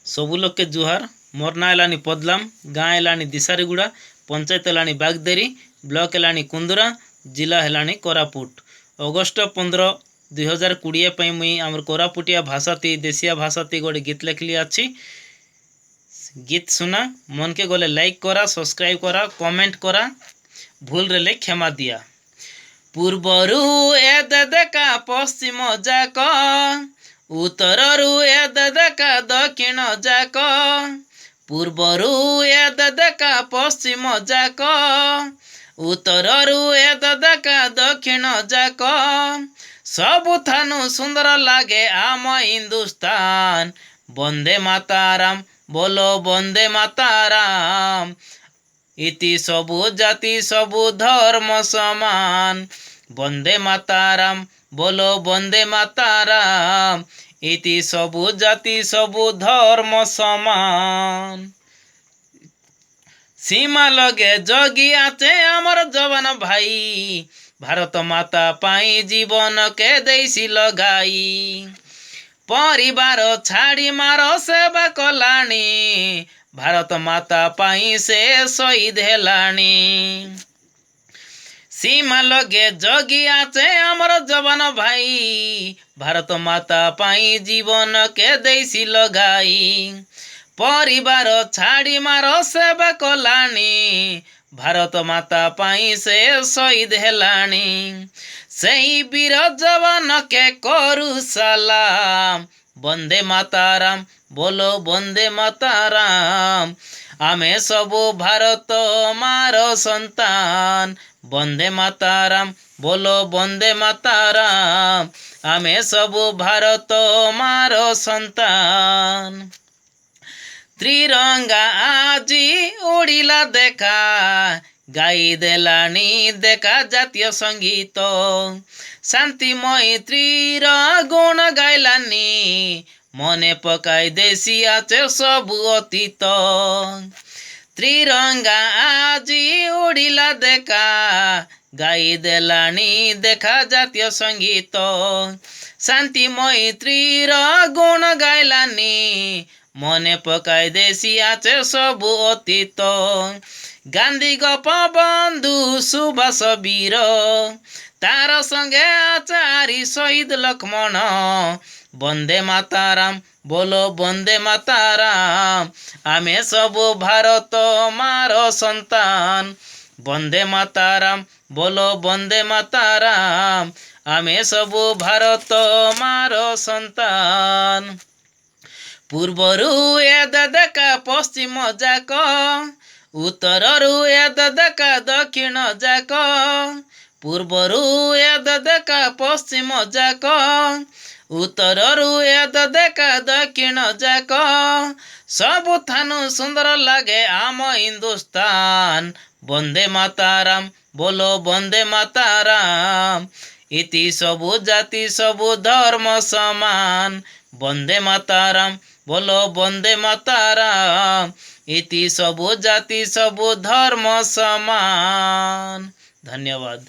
सबु लोग के जुहार। मोर ना एलानी पदलाम, गाँ एलानी दिसारीगुड़ा, पंचायत एलानी बागदेरी, ब्लॉक एलानी कुंदुरा, जिला एलानी कोरापुट। अगस्ट 15 2020 पे मुई आमर कोरापुटिया भाषाती देशिया भाषाती गोटे गीत लिखली अच्छी। गीत सुना मन के गले लाइक करा, सब्सक्राइब करा, कमेंट करा, भूल रेले क्षमा दिया। पूर्वरु ए देका पश्चिम जाक, उत्तररु ए देका दक्षिण जाक, पूर्वरु ए देका पश्चिम जाक, उत्तररु ए देका दक्षिण जाक, सबु थानु सुंदर लागे आम हिंदुस्तान। वंदे माताराम बोलो वंदे माताराम, इति सबु जाति सबु धर्म समान। वंदे माताराम बोलो वंदे माताराम, इति सबु जाति सबु धर्म समान। सीमा लगे जगी आचे आमर जवान भाई, भारत माता पाई जीवन के देसी लगाई। परिवार छाड़ी मारो सेवा कलानी, भारत माता पाई से शहीद हेलानी। सीमा लगे जगी आचे आमर जवान भाई, भारत माता पाई जीवन के देसी लगाई। परिवार छाड़ी मारो सेवा कलानी, भारत माता पाई से शहीद हेलानी। सही वीर जवान के करू सलाम, वंदे माताराम बोलो वंदे माताराम। आमे सबु भारत मारो संतान, वंदे माताराम बोलो वंदे माताराम। आमे सबु भारत मारो संतान। त्रिरंगा आजी उड़िला देखा, गाई देलानी देखा जातीय संगीत। शांति मैत्रीर गुण गाइलानी, मने पकाई देशी आचे सबु अतीत। त्रिरंगा आजी उड़िला देखा, गाई देलानी देखा जातीय संगीत। शांति मैत्रीर गुण गाइलानी, मने पकाई देशी आचे सबु अतीत। गांधी गप बंधु सुभाष वीर, तार संगे आचारी शहीद लक्ष्मण। वंदे माताराम बोलो वंदे माताराम, आमे सबु भारत मारो संतान। वंदे माताराम बोलो वंदे माताराम, आमे सबु भारत मारो संतान। पूर्वरु ए देका पश्चिम जाक, उत्तररु ए देका दक्षिण जाक, पूर्वरु ए देका पश्चिम जाक, उत्तररु ए देका दक्षिण जाक, सबु थानु सुंदर लागे आम हिंदुस्तान। वंदे माताराम बोलो वंदे माताराम, इति सबु जाति सबु धर्म समान। वंदे माताराम बोलो वंदे माताराम, इति सबु जाति सबु धर्म समान। धन्यवाद।